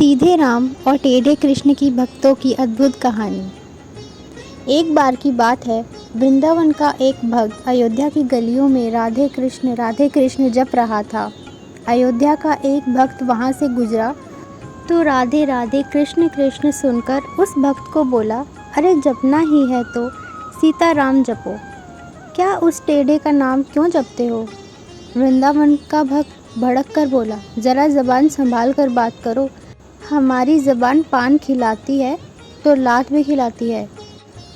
सीधे राम और टेढ़े कृष्ण की भक्तों की अद्भुत कहानी। एक बार की बात है, वृंदावन का एक भक्त अयोध्या की गलियों में राधे कृष्ण जप रहा था। अयोध्या का एक भक्त वहाँ से गुजरा तो राधे राधे कृष्ण कृष्ण सुनकर उस भक्त को बोला, अरे जपना ही है तो सीताराम जपो, क्या उस टेढ़े का नाम क्यों जपते हो। वृंदावन का भक्त भड़क कर बोला, ज़रा ज़बान संभाल कर बात करो, हमारी ज़बान पान खिलाती है तो लात भी खिलाती है।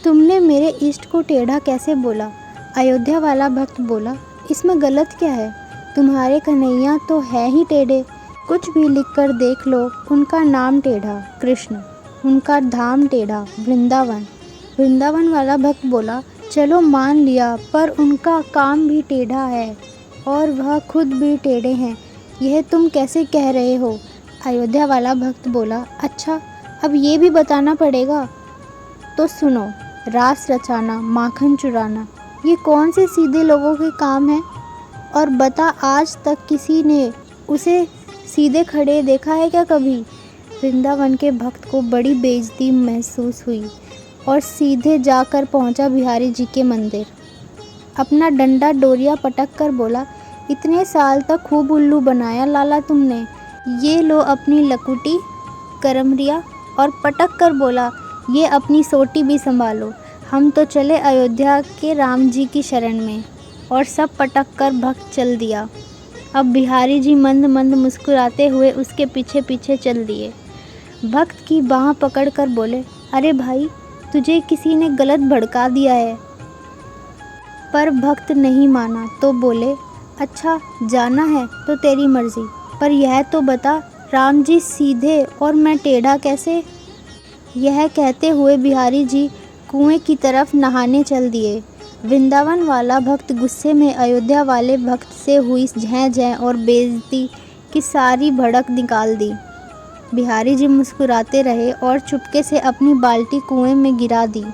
तुमने मेरे इष्ट को टेढ़ा कैसे बोला। अयोध्या वाला भक्त बोला, इसमें गलत क्या है, तुम्हारे कन्हैया तो है ही टेढ़े, कुछ भी लिख कर देख लो, उनका नाम टेढ़ा कृष्ण, उनका धाम टेढ़ा वृंदावन। वृंदावन वाला भक्त बोला, चलो मान लिया, पर उनका काम भी टेढ़ा है और वह खुद भी टेढ़े हैं, यह तुम कैसे कह रहे हो। अयोध्या वाला भक्त बोला, अच्छा अब ये भी बताना पड़ेगा, तो सुनो, रास रचाना, माखन चुराना, ये कौन से सीधे लोगों के काम है। और बता, आज तक किसी ने उसे सीधे खड़े देखा है क्या कभी। वृंदावन के भक्त को बड़ी बेइज्जती महसूस हुई और सीधे जाकर पहुंचा बिहारी जी के मंदिर। अपना डंडा डोरिया पटक कर बोला, इतने साल तक खूब उल्लू बनाया लाला तुमने, ये लो अपनी लकुटी करमरिया, और पटक कर बोला, ये अपनी सोटी भी संभालो, हम तो चले अयोध्या के राम जी की शरण में। और सब पटक कर भक्त चल दिया। अब बिहारी जी मंद मंद मुस्कुराते हुए उसके पीछे पीछे चल दिए। भक्त की बाँह पकड़ कर बोले, अरे भाई, तुझे किसी ने गलत भड़का दिया है। पर भक्त नहीं माना तो बोले, अच्छा जाना है तो तेरी मर्जी, पर यह तो बता, राम जी सीधे और मैं टेढ़ा कैसे। यह कहते हुए बिहारी जी कुएं की तरफ नहाने चल दिए। वृंदावन वाला भक्त गुस्से में अयोध्या वाले भक्त से हुई झैं झैं और बेइज्जती की सारी भड़क निकाल दी। बिहारी जी मुस्कुराते रहे और चुपके से अपनी बाल्टी कुएं में गिरा दी।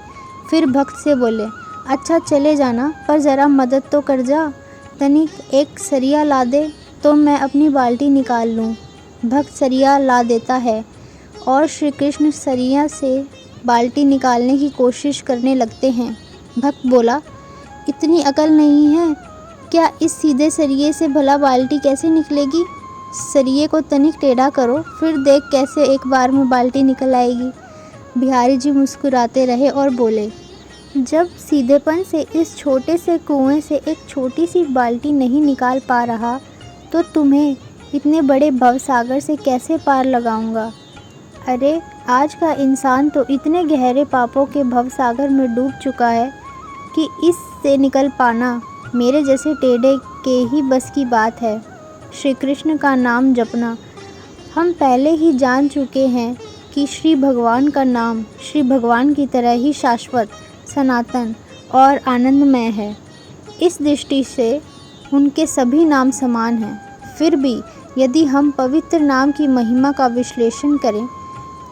फिर भक्त से बोले, अच्छा चले जाना, पर ज़रा मदद तो कर जा, तनिक एक सरिया ला दे तो मैं अपनी बाल्टी निकाल लूँ। भक्त सरिया ला देता है और श्री कृष्ण सरिया से बाल्टी निकालने की कोशिश करने लगते हैं। भक्त बोला, इतनी अकल नहीं है क्या, इस सीधे सरिये से भला बाल्टी कैसे निकलेगी। सरिये को तनिक टेढ़ा करो, फिर देख कैसे एक बार में बाल्टी निकल आएगी। बिहारी जी मुस्कुराते रहे और बोले, जब सीधेपन से इस छोटे से कुएं से एक छोटी सी बाल्टी नहीं निकाल पा रहा, तो तुम्हें इतने बड़े भवसागर से कैसे पार लगाऊंगा। अरे आज का इंसान तो इतने गहरे पापों के भवसागर में डूब चुका है कि इससे निकल पाना मेरे जैसे टेढ़े के ही बस की बात है। श्री कृष्ण का नाम जपना, हम पहले ही जान चुके हैं कि श्री भगवान का नाम श्री भगवान की तरह ही शाश्वत, सनातन और आनंदमय है। इस दृष्टि से उनके सभी नाम समान हैं। फिर भी यदि हम पवित्र नाम की महिमा का विश्लेषण करें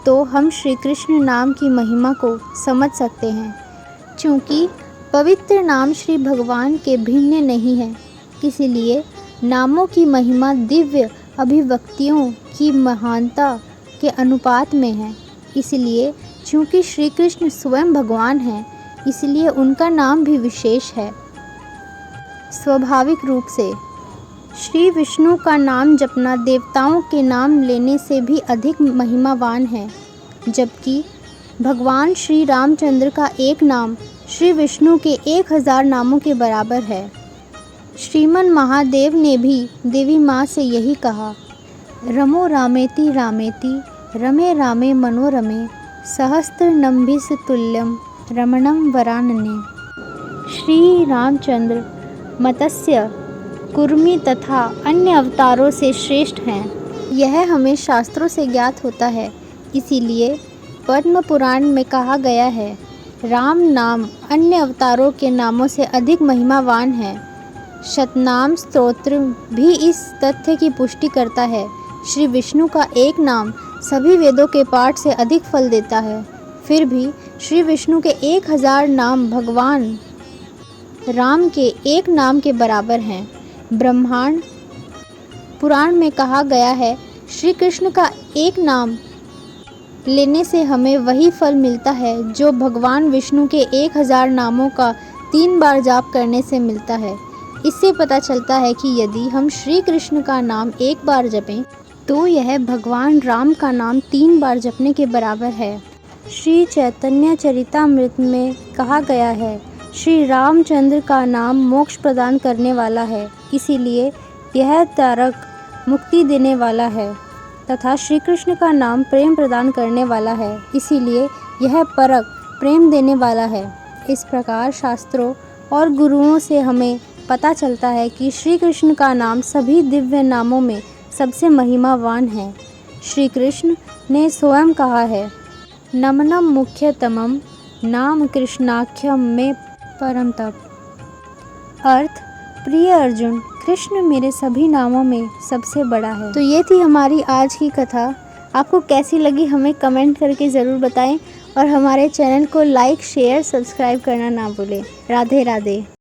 तो हम श्री कृष्ण नाम की महिमा को समझ सकते हैं। चूँकि पवित्र नाम श्री भगवान के भिन्न नहीं है, इसलिए नामों की महिमा दिव्य अभिव्यक्तियों की महानता के अनुपात में है। इसलिए चूँकि श्री कृष्ण स्वयं भगवान हैं, इसलिए उनका नाम भी विशेष है। स्वाभाविक रूप से श्री विष्णु का नाम जपना देवताओं के नाम लेने से भी अधिक महिमावान है, जबकि भगवान श्री रामचंद्र का एक नाम श्री विष्णु के 1000 नामों के बराबर है। श्रीमन महादेव ने भी देवी माँ से यही कहा, रमो रामेति रामेति रमे रामे मनोरमे सहस्त्र नंभिस तुल्यम रमणम वरानने। श्री रामचंद्र मत्स्य कुर्मी तथा अन्य अवतारों से श्रेष्ठ हैं, यह हमें शास्त्रों से ज्ञात होता है। इसीलिए पद्म पुराण में कहा गया है, राम नाम अन्य अवतारों के नामों से अधिक महिमावान है। शतनाम स्तोत्र भी इस तथ्य की पुष्टि करता है। श्री विष्णु का एक नाम सभी वेदों के पाठ से अधिक फल देता है। फिर भी श्री विष्णु के 1000 नाम भगवान राम के एक नाम के बराबर हैं। ब्रह्मांड पुराण में कहा गया है, श्री कृष्ण का एक नाम लेने से हमें वही फल मिलता है जो भगवान विष्णु के 1000 नामों का 3 बार जाप करने से मिलता है। इससे पता चलता है कि यदि हम श्री कृष्ण का नाम एक बार जपें तो यह भगवान राम का नाम 3 बार जपने के बराबर है। श्री चैतन्य चरितामृत में कहा गया है, श्री रामचंद्र का नाम मोक्ष प्रदान करने वाला है, इसीलिए यह तारक मुक्ति देने वाला है, तथा श्री कृष्ण का नाम प्रेम प्रदान करने वाला है, इसीलिए यह परक प्रेम देने वाला है। इस प्रकार शास्त्रों और गुरुओं से हमें पता चलता है कि श्री कृष्ण का नाम सभी दिव्य नामों में सबसे महिमावान है। श्री कृष्ण ने स्वयं कहा है, नमनम मुख्यतमम नाम कृष्णाख्यम में परम तप। अर्थ, प्रिय अर्जुन, कृष्ण मेरे सभी नामों में सबसे बड़ा है। तो ये थी हमारी आज की कथा। आपको कैसी लगी हमें कमेंट करके ज़रूर बताएं और हमारे चैनल को लाइक, शेयर, सब्सक्राइब करना ना भूलें। राधे राधे।